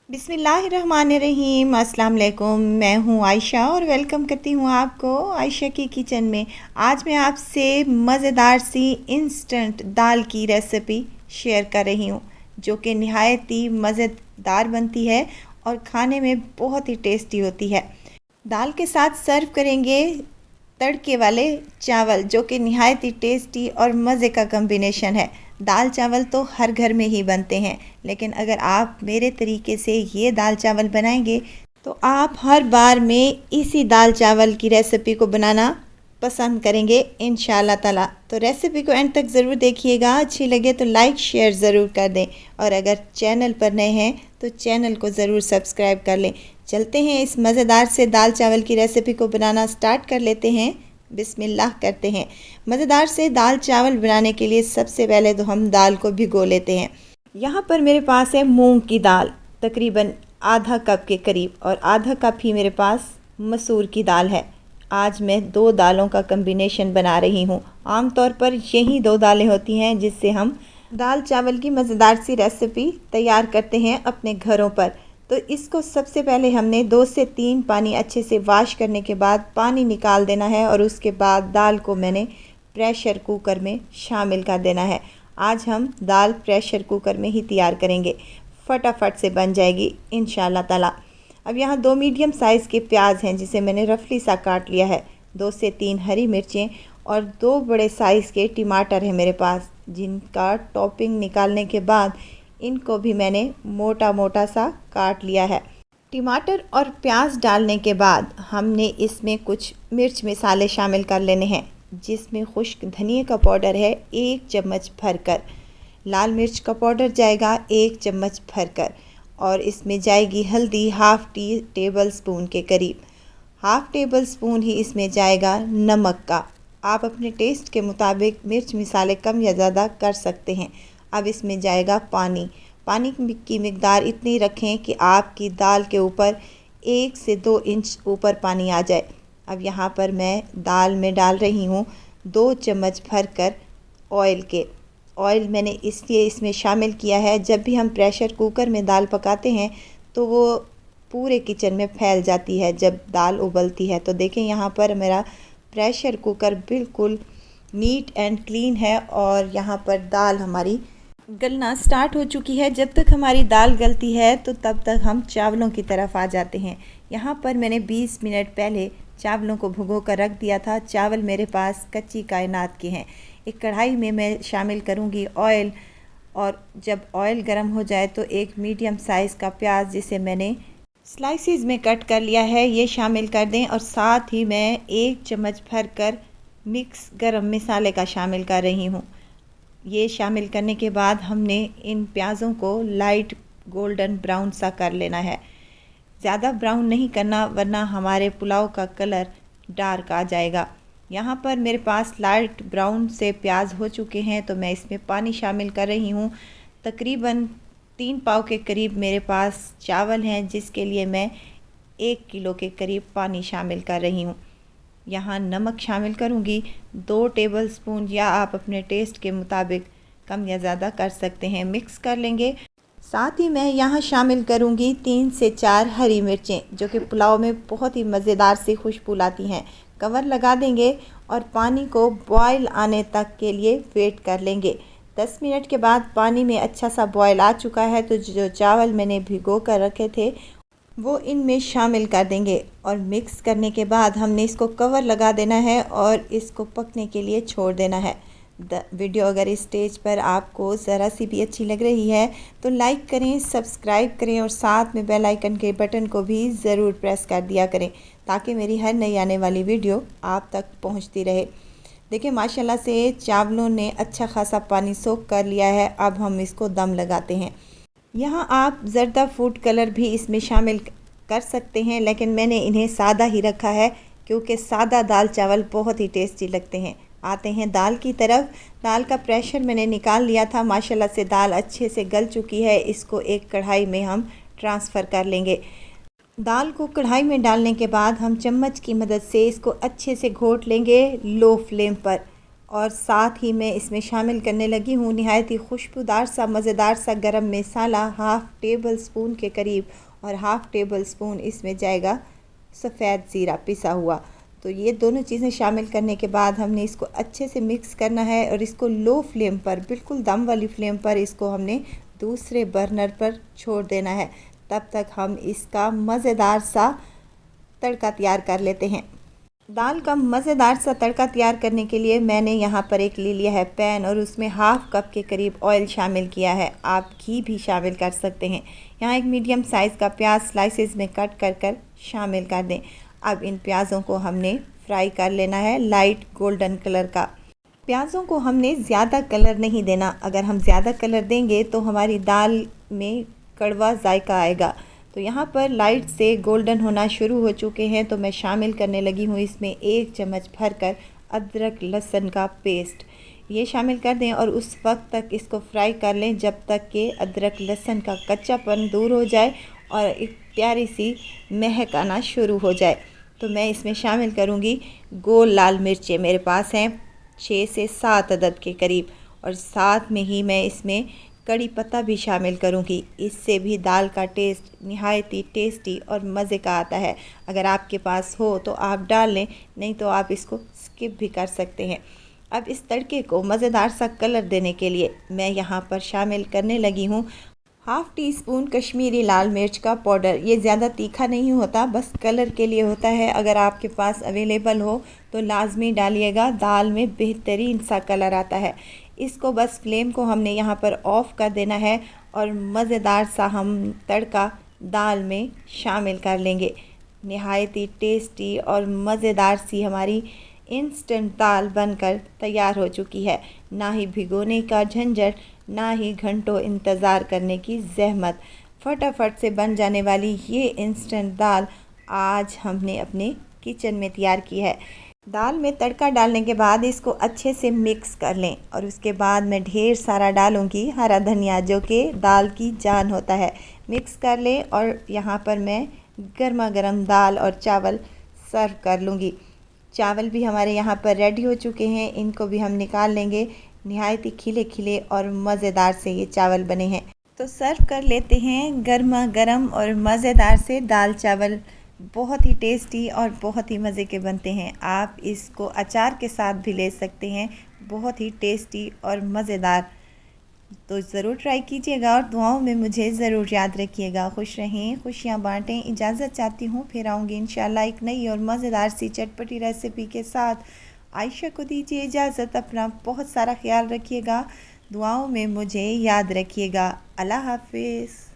बिस्मिल्लाहिर्रहमानिर्रहीम। अस्सलाम वालेकुम। मैं हूँ आयशा और वेलकम करती हूँ आपको आयशा की किचन में। आज मैं आपसे मज़ेदार सी इंस्टेंट दाल की रेसिपी शेयर कर रही हूँ जो कि नहायत ही मज़ेदार बनती है और खाने में बहुत ही टेस्टी होती है। दाल के साथ सर्व करेंगे तड़के वाले चावल जो कि नहायत ही टेस्टी और मज़े का कॉम्बिनेशन है। दाल चावल तो हर घर में ही बनते हैं, लेकिन अगर आप मेरे तरीके से ये दाल चावल बनाएंगे तो आप हर बार में इसी दाल चावल की रेसिपी को बनाना पसंद करेंगे इंशाल्लाह ताला। तो रेसिपी को एंड तक ज़रूर देखिएगा, अच्छी लगे तो लाइक शेयर ज़रूर कर दें और अगर चैनल पर नए हैं तो चैनल को ज़रूर सब्सक्राइब कर लें। चलते हैं इस मज़ेदार से दाल चावल की रेसिपी को बनाना स्टार्ट कर लेते हैं। बिस्मिल्लाह करते हैं। मज़ेदार से दाल चावल बनाने के लिए सबसे पहले तो हम दाल को भिगो लेते हैं। यहाँ पर मेरे पास है मूंग की दाल, तकरीबन आधा कप के करीब, और आधा कप ही मेरे पास मसूर की दाल है। आज मैं दो दालों का कम्बिनेशन बना रही हूँ। आमतौर पर यही दो दालें होती हैं जिससे हम दाल चावल की मज़ेदार सी रेसिपी तैयार करते हैं अपने घरों पर। तो इसको सबसे पहले हमने 2 से 3 पानी अच्छे से वॉश करने के बाद पानी निकाल देना है और उसके बाद दाल को मैंने प्रेशर कुकर में शामिल कर देना है। आज हम दाल प्रेशर कुकर में ही तैयार करेंगे, फटाफट से बन जाएगी इंशाल्लाह ताला। अब यहाँ 2 मीडियम साइज़ के प्याज हैं जिसे मैंने रफली सा काट लिया है। 2 से 3 हरी मिर्चें और 2 बड़े साइज़ के टमाटर हैं मेरे पास, जिनका टॉपिंग निकालने के बाद इनको भी मैंने मोटा मोटा सा काट लिया है। टमाटर और प्याज डालने के बाद हमने इसमें कुछ मिर्च मसाले शामिल कर लेने हैं, जिसमें खुश्क धनिया का पाउडर है 1 चम्मच भरकर, लाल मिर्च का पाउडर जाएगा 1 चम्मच भरकर, और इसमें जाएगी हल्दी हाफ़ टेबल स्पून के करीब। हाफ़ टेबल स्पून ही इसमें जाएगा नमक का। आप अपने टेस्ट के मुताबिक मिर्च मसाले कम या ज़्यादा कर सकते हैं। अब इसमें जाएगा पानी। पानी की मिकदार इतनी रखें कि आपकी दाल के ऊपर 1 से 2 इंच ऊपर पानी आ जाए। अब यहाँ पर मैं दाल में डाल रही हूँ 2 चम्मच भरकर ऑयल मैंने इसलिए इसमें शामिल किया है, जब भी हम प्रेशर कुकर में दाल पकाते हैं तो वो पूरे किचन में फैल जाती है जब दाल उबलती है। तो देखें यहाँ पर मेरा प्रेशर कुकर बिल्कुल नीट एंड क्लीन है और यहाँ पर दाल हमारी गलना स्टार्ट हो चुकी है। जब तक हमारी दाल गलती है तो तब तक हम चावलों की तरफ आ जाते हैं। यहाँ पर मैंने 20 मिनट पहले चावलों को भिगो कर रख दिया था। चावल मेरे पास कच्ची कायनात के हैं। एक कढ़ाई में मैं शामिल करूँगी ऑयल, और जब ऑयल गर्म हो जाए तो एक मीडियम साइज़ का प्याज जिसे मैंने स्लाइसिस में कट कर लिया है ये शामिल कर दें, और साथ ही मैं 1 चम्मच भरकर मिक्स गरम मसाले का शामिल कर रही हूँ। ये शामिल करने के बाद हमने इन प्याज़ों को लाइट गोल्डन ब्राउन सा कर लेना है। ज़्यादा ब्राउन नहीं करना वरना हमारे पुलाव का कलर डार्क आ जाएगा। यहाँ पर मेरे पास लाइट ब्राउन से प्याज हो चुके हैं तो मैं इसमें पानी शामिल कर रही हूँ। तकरीबन 3 पाव के करीब मेरे पास चावल हैं, जिसके लिए मैं 1 किलो के करीब पानी शामिल कर रही हूँ। यहाँ नमक शामिल करूँगी 2 टेबलस्पून, या आप अपने टेस्ट के मुताबिक कम या ज़्यादा कर सकते हैं। मिक्स कर लेंगे। साथ ही मैं यहाँ शामिल करूँगी 3 से 4 हरी मिर्चें, जो कि पुलाव में बहुत ही मज़ेदार सी खुशबू लाती हैं। कवर लगा देंगे और पानी को बॉयल आने तक के लिए वेट कर लेंगे। 10 मिनट के बाद पानी में अच्छा सा बॉयल आ चुका है तो जो चावल मैंने भिगो कर रखे थे वो इनमें शामिल कर देंगे, और मिक्स करने के बाद हमने इसको कवर लगा देना है और इसको पकने के लिए छोड़ देना है। वीडियो अगर इस स्टेज पर आपको ज़रा सी भी अच्छी लग रही है तो लाइक करें, सब्सक्राइब करें और साथ में बेल आइकन के बटन को भी ज़रूर प्रेस कर दिया करें ताकि मेरी हर नई आने वाली वीडियो आप तक पहुंचती रहे। देखिए माशाल्लाह से चावलों ने अच्छा खासा पानी सोख कर लिया है। अब हम इसको दम लगाते हैं। यहाँ आप ज़र्दा फूड कलर भी इसमें शामिल कर सकते हैं, लेकिन मैंने इन्हें सादा ही रखा है क्योंकि सादा दाल चावल बहुत ही टेस्टी लगते हैं। आते हैं दाल की तरफ। दाल का प्रेशर मैंने निकाल लिया था। माशाल्लाह से दाल अच्छे से गल चुकी है। इसको एक कढ़ाई में हम ट्रांसफ़र कर लेंगे। दाल को कढ़ाई में डालने के बाद हम चम्मच की मदद से इसको अच्छे से घोट लेंगे लो फ्लेम पर, और साथ ही मैं इसमें शामिल करने लगी हूँ निहायत ही खुशबूदार सा मज़ेदार सा गरम मसाला 1/2 टेबल स्पून के करीब, और 1/2 टेबल स्पून इसमें जाएगा सफ़ेद ज़ीरा पिसा हुआ। तो ये दोनों चीज़ें शामिल करने के बाद हमने इसको अच्छे से मिक्स करना है और इसको लो फ्लेम पर, बिल्कुल दम वाली फ्लेम पर इसको हमने दूसरे बर्नर पर छोड़ देना है। तब तक हम इसका मज़ेदार सा तड़का तैयार कर लेते हैं। दाल का मज़ेदार सा तड़का तैयार करने के लिए मैंने यहाँ पर एक ले लिया है पैन और उसमें 1/2 कप के करीब ऑयल शामिल किया है। आप घी भी शामिल कर सकते हैं। यहाँ एक मीडियम साइज़ का प्याज स्लाइसेस में कट कर शामिल कर दें। अब इन प्याज़ों को हमने फ्राई कर लेना है लाइट गोल्डन कलर का। प्याज़ों को हमने ज़्यादा कलर नहीं देना, अगर हम ज़्यादा कलर देंगे तो हमारी दाल में कड़वा जायका आएगा। तो यहाँ पर लाइट से गोल्डन होना शुरू हो चुके हैं, तो मैं शामिल करने लगी हूँ इसमें 1 चम्मच भरकर अदरक लहसुन का पेस्ट। ये शामिल कर दें और उस वक्त तक इसको फ्राई कर लें जब तक कि अदरक लहसुन का कच्चापन दूर हो जाए और एक प्यारी सी महक आना शुरू हो जाए। तो मैं इसमें शामिल करूँगी गोल लाल मिर्चें, मेरे पास हैं 6 से 7 अदद के करीब, और साथ में ही मैं इसमें कड़ी पत्ता भी शामिल करूँगी। इससे भी दाल का टेस्ट निहायत ही टेस्टी और मज़े का आता है। अगर आपके पास हो तो आप डाल लें, नहीं तो आप इसको स्किप भी कर सकते हैं। अब इस तड़के को मज़ेदार सा कलर देने के लिए मैं यहाँ पर शामिल करने लगी हूँ 1/2 टीस्पून कश्मीरी लाल मिर्च का पाउडर। ये ज़्यादा तीखा नहीं होता, बस कलर के लिए होता है। अगर आपके पास अवेलेबल हो तो लाजमी डालिएगा, दाल में बेहतरीन सा कलर आता है। इसको बस फ्लेम को हमने यहाँ पर ऑफ़ कर देना है और मज़ेदार सा हम तड़का दाल में शामिल कर लेंगे। निहायत ही टेस्टी और मज़ेदार सी हमारी इंस्टेंट दाल बनकर तैयार हो चुकी है। ना ही भिगोने का झंझट, ना ही घंटों इंतज़ार करने की ज़हमत। फटाफट से बन जाने वाली ये इंस्टेंट दाल आज हमने अपने किचन में तैयार की है। दाल में तड़का डालने के बाद इसको अच्छे से मिक्स कर लें और उसके बाद मैं ढेर सारा डालूँगी हरा धनिया, जो कि दाल की जान होता है। मिक्स कर लें और यहाँ पर मैं गर्मा गर्म दाल और चावल सर्व कर लूँगी। चावल भी हमारे यहाँ पर रेडी हो चुके हैं, इनको भी हम निकाल लेंगे। निहायत ही खिले खिले और मज़ेदार से ये चावल बने हैं। तो सर्व कर लेते हैं गर्मा गर्म और मज़ेदार से दाल चावल। बहुत ही टेस्टी और बहुत ही मज़े के बनते हैं। आप इसको अचार के साथ भी ले सकते हैं, बहुत ही टेस्टी और मज़ेदार। तो ज़रूर ट्राई कीजिएगा और दुआओं में मुझे ज़रूर याद रखिएगा। खुश रहें, खुशियाँ बांटें। इजाज़त चाहती हूँ, फिर आऊँगी इंशाल्लाह एक नई और मज़ेदार सी चटपटी रेसिपी के साथ। आयशा को दीजिए इजाज़त। अपना बहुत सारा ख्याल रखिएगा, दुआओं में मुझे याद रखिएगा। अल्लाह हाफिज़।